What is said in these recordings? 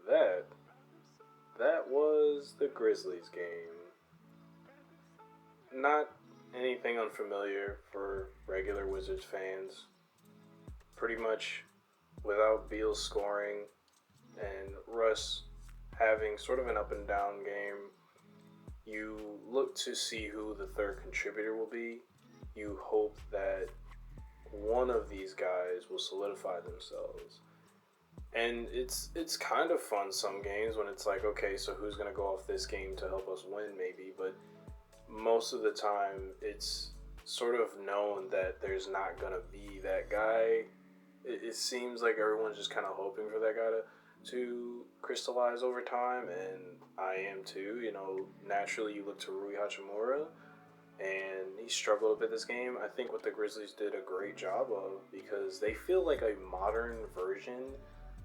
that, that was the Grizzlies game. Not anything unfamiliar for regular Wizards fans. Pretty much without Beal scoring and Russ having sort of an up and down game, you look to see who the third contributor will be. You hope that one of these guys will solidify themselves. And it's kind of fun some games when it's like, okay, so who's going to go off this game to help us win maybe, but most of the time it's sort of known that there's not going to be that guy. It seems like everyone's just kind of hoping for that guy to crystallize over time, and I am too. You know, naturally you look to Rui Hachimura, and he struggled a bit this game. I think what the Grizzlies did a great job of, because they feel like a modern version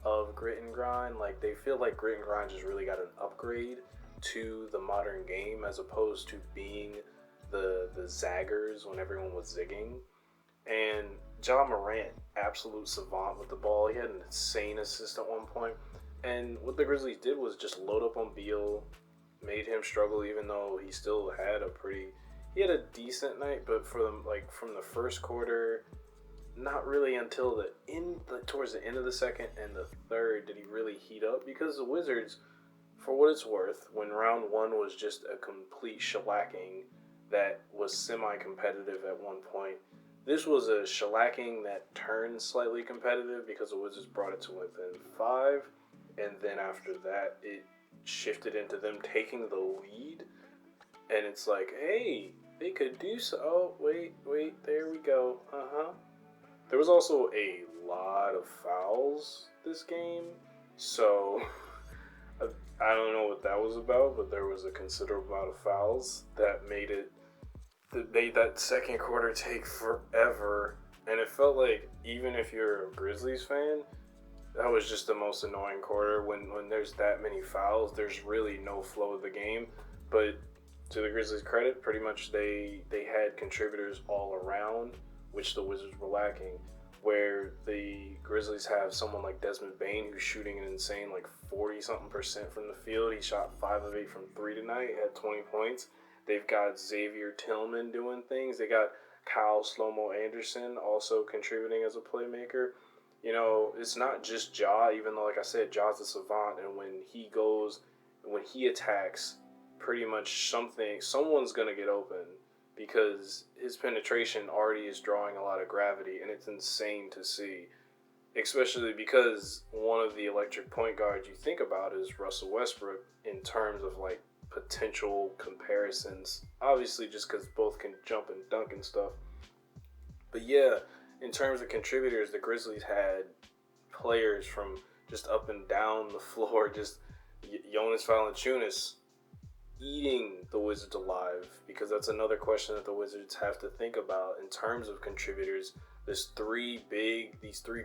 of Grit and Grind. Like, they feel like Grit and Grind just really got an upgrade to the modern game as opposed to being the zaggers when everyone was zigging. And Ja Morant, absolute savant with the ball. He had an insane assist at one point. And what the Grizzlies did was just load up on Beal, made him struggle, even though he still had he had a decent night, but for them, like, from the first quarter, not really until towards the end of the second and the third did he really heat up, because the Wizards, for what it's worth, when round one was just a complete shellacking that was semi-competitive at one point, this was a shellacking that turned slightly competitive because the Wizards brought it to within 5, and then after that, it shifted into them taking the lead, and it's like, hey, they could do so. Oh, wait, there we go. There was also a lot of fouls this game, so I don't know what that was about, but there was a considerable amount of fouls that made that second quarter take forever, and it felt like, even if you're a Grizzlies fan, that was just the most annoying quarter. When there's that many fouls, there's really no flow of the game. But to the Grizzlies' credit, pretty much they had contributors all around, which the Wizards were lacking. Where the Grizzlies have someone like Desmond Bane, who's shooting an insane 40-something% from the field. He shot 5 of 8 from 3 tonight, had 20 points. They've got Xavier Tillman doing things. They got Kyle Slomo Anderson also contributing as a playmaker. You know, it's not just Ja, even though, like I said, Ja's a savant, and when he attacks, pretty much someone's going to get open, because his penetration already is drawing a lot of gravity, and it's insane to see. Especially because one of the electric point guards you think about is Russell Westbrook in terms of, potential comparisons. Obviously, just because both can jump and dunk and stuff. But yeah, in terms of contributors, the Grizzlies had players from just up and down the floor, just Jonas Valanciunas eating the Wizards alive, because that's another question that the Wizards have to think about in terms of contributors. These three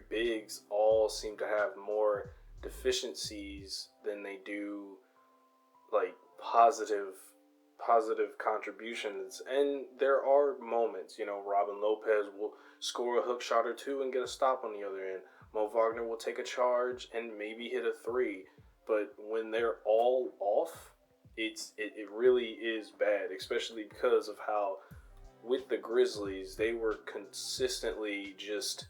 bigs all seem to have more deficiencies than they do positive contributions. And there are moments, Robin Lopez will score a hook shot or two and get a stop on the other end. Mo Wagner will take a charge and maybe hit a 3. But when they're all off, it really is bad, especially because of how, with the Grizzlies, they were consistently just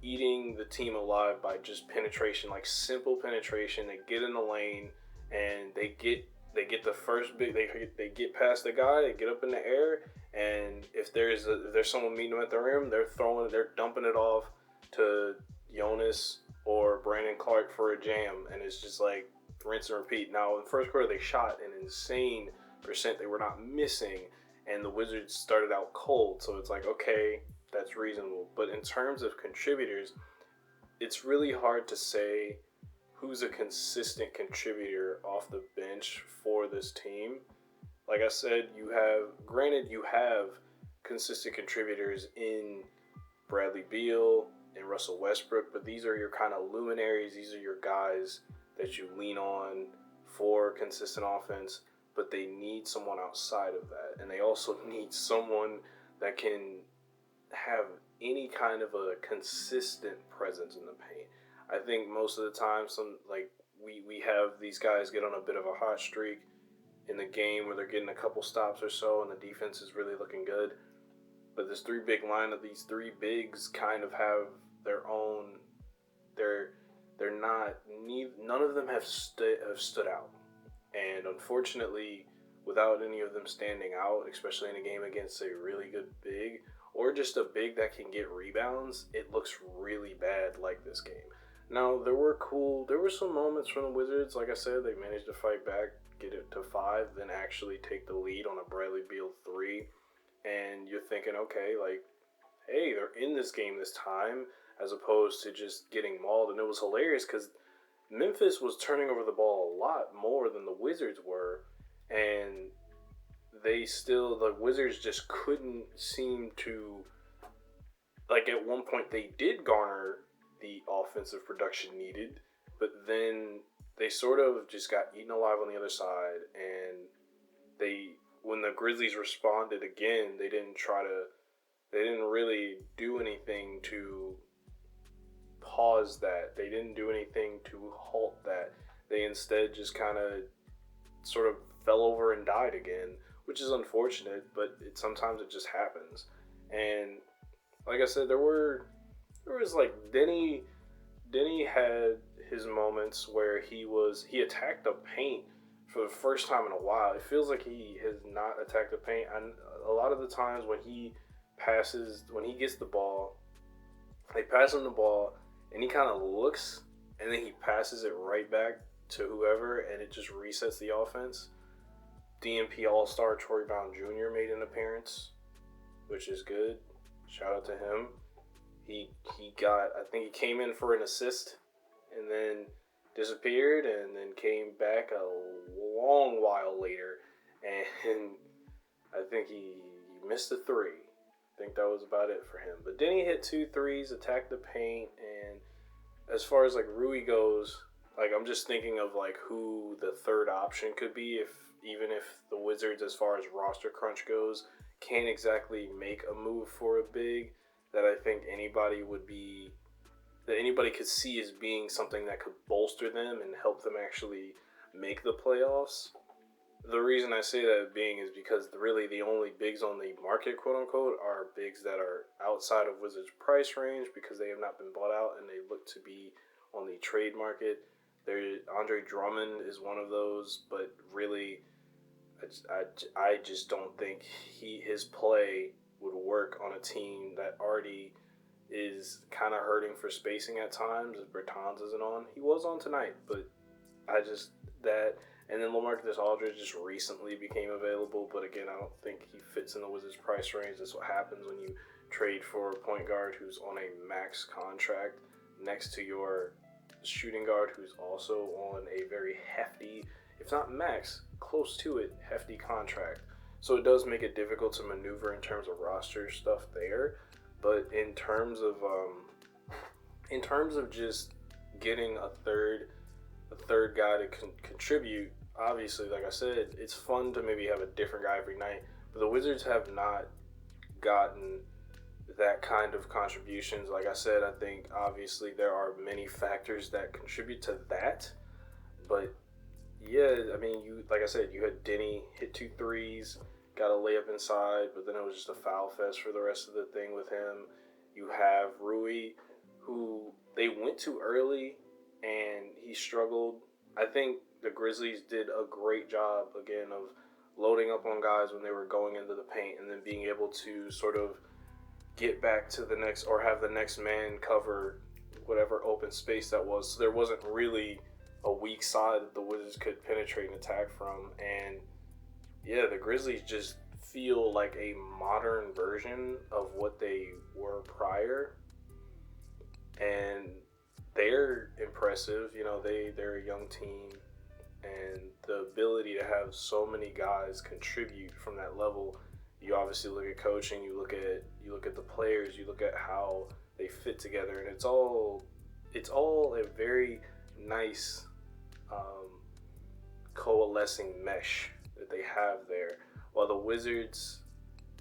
eating the team alive by just penetration, simple penetration. They get in the lane and they get the first big. They get past the guy. They get up in the air, and if there's someone meeting them at the rim, they're dumping it off to Jonas or Brandon Clark for a jam, and it's just rinse and repeat. Now, in the first quarter, they shot an insane percent. They were not missing, and the Wizards started out cold, so it's okay, that's reasonable. But in terms of contributors, it's really hard to say who's a consistent contributor off the bench for this team. Like I said, you have consistent contributors in Bradley Beal and Russell Westbrook, but these are your kind of luminaries. These are your guys that you lean on for consistent offense, but they need someone outside of that. And they also need someone that can have any kind of a consistent presence in the paint. I think most of the time, we have these guys get on a bit of a hot streak in the game where they're getting a couple stops or so, and the defense is really looking good. But this three big line of these three bigs kind of have their own. They're not. None of them have stood out, and unfortunately, without any of them standing out, especially in a game against a really good big or just a big that can get rebounds, it looks really bad like this game. Now, there were some moments from the Wizards. Like I said, they managed to fight back, get it to 5, then actually take the lead on a Bradley Beal 3. And you're thinking, okay, like, hey, they're in this game this time, as opposed to just getting mauled. And it was hilarious because Memphis was turning over the ball a lot more than the Wizards were. And the Wizards just couldn't seem to, like, at one point they did garner the offensive production needed, but then they sort of just got eaten alive on the other side, and when the Grizzlies responded again, they didn't really do anything to pause that. They didn't do anything to halt that. They instead just kind of sort of fell over and died again, which is unfortunate, but sometimes it just happens. And like I said, there was like Denny had his moments where he attacked the paint for the first time in a while. It feels like he has not attacked the paint. And a lot of the times when he gets the ball, they pass him the ball and he kind of looks and then he passes it right back to whoever and it just resets the offense. DNP All-Star Troy Brown Jr. made an appearance, which is good. Shout out to him. I think he came in for an assist and then disappeared and then came back a long while later, and I think he missed a 3. I think that was about it for him. But then he hit 2 threes, attacked the paint, and as far as like Rui goes, like I'm just thinking of like who the third option could be even if the Wizards, as far as roster crunch goes, can't exactly make a move for a big that I think anybody could see as being something that could bolster them and help them actually make the playoffs. The reason I say that being is because really the only bigs on the market, quote unquote, are bigs that are outside of Wizards' price range because they have not been bought out and they look to be on the trade market. Andre Drummond is one of those, but really, I just don't think his play would work on a team that already is kind of hurting for spacing at times. As Bertans isn't on, he was on tonight, but and then LaMarcus Aldridge just recently became available, but again, I don't think he fits in the Wizards' price range. That's what happens when you trade for a point guard who's on a max contract next to your shooting guard who's also on a very hefty, if not max, close to it, hefty contract. So it does make it difficult to maneuver in terms of roster stuff there. But in terms of just getting a third guy to contribute, obviously, like I said, it's fun to maybe have a different guy every night. But the Wizards have not gotten that kind of contributions. Like I said, I think obviously there are many factors that contribute to that. But yeah, I mean, you had Denny hit 2 threes, got a layup inside, but then it was just a foul fest for the rest of the thing with him. You have Rui, who they went too early and he struggled. I think the Grizzlies did a great job, again, of loading up on guys when they were going into the paint and then being able to sort of get back to the next, or have the next man cover whatever open space that was. So there wasn't really a weak side that the Wizards could penetrate and attack from. And yeah, the Grizzlies just feel like a modern version of what they were prior. And they're impressive. You know, they're a young team. And the ability to have so many guys contribute from that level. You obviously look at coaching, you look at the players, you look at how they fit together, and it's all a very nice coalescing mesh that they have there. While the Wizards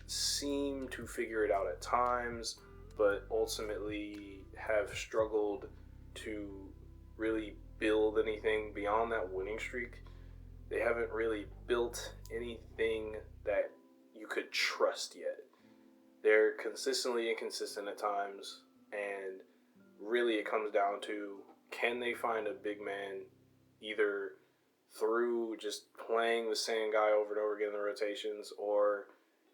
seem to figure it out at times, but ultimately have struggled to really build anything beyond that winning streak. They haven't really built anything that you could trust yet. They're consistently inconsistent at times, and really it comes down to, can they find a big man either through just playing the same guy over and over again in the rotations, or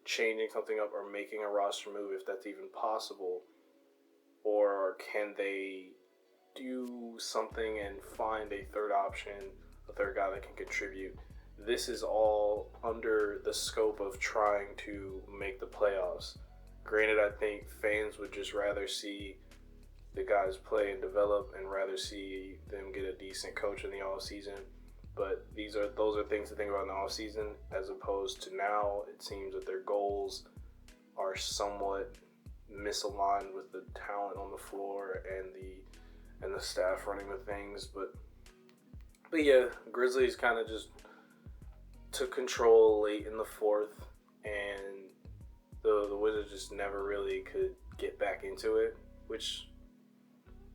changing something up, or making a roster move if that's even possible, or can they do something and find a third option, a third guy that can contribute. This is all under the scope of trying to make the playoffs. Granted, I think fans would just rather see the guys play and develop, and rather see them get a decent coach in the off season. But those are things to think about in the off season, as opposed to now. It seems that their goals are somewhat misaligned with the talent on the floor and the staff running the things. But yeah, Grizzlies kind of just took control late in the fourth, and the Wizards just never really could get back into it, which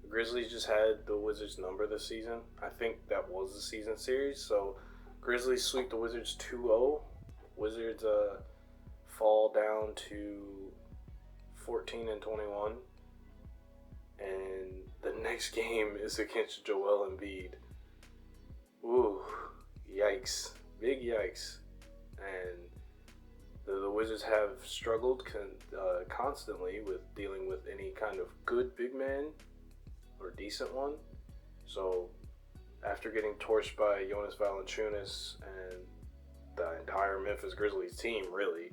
the Grizzlies just had the Wizards' number this season. I think that was the season series. So Grizzlies sweep the Wizards 2-0. Wizards fall down to 14-21. And the next game is against Joel Embiid. Ooh, yikes. Big yikes. And the Wizards have struggled constantly with dealing with any kind of good big man or decent one. So after getting torched by Jonas Valanciunas and the entire Memphis Grizzlies team, really,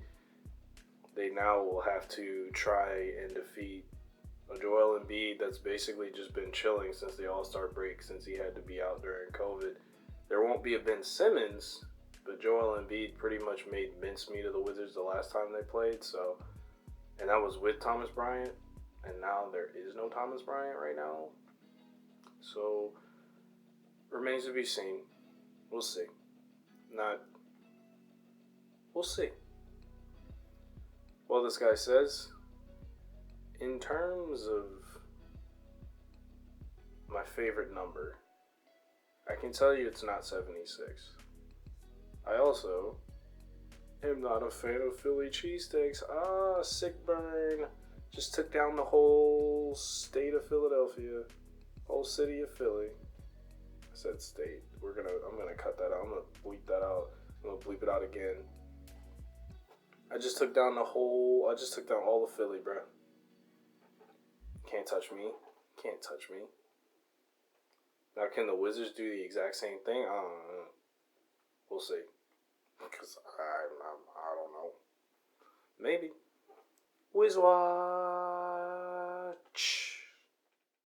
they now will have to try and defeat a Joel Embiid that's basically just been chilling since the All-Star break, since he had to be out during COVID. There won't be a Ben Simmons, but Joel Embiid pretty much made mincemeat of the Wizards the last time they played. So, and that was with Thomas Bryant, and now there is no Thomas Bryant right now. So, remains to be seen. We'll see. We'll see. Well, this guy says, in terms of my favorite number, I can tell you it's not 76. I also am not a fan of Philly cheesesteaks. Sick burn. Just took down the whole state of Philadelphia. Whole city of Philly. I said state. I'm gonna cut that out. I'm gonna bleep that out. I'm gonna bleep it out again. I just took down all of Philly, bro. Can't touch me. Can't touch me. Now, can the Wizards do the exact same thing? I don't know. We'll see. Because I don't know. Maybe. WizWatch.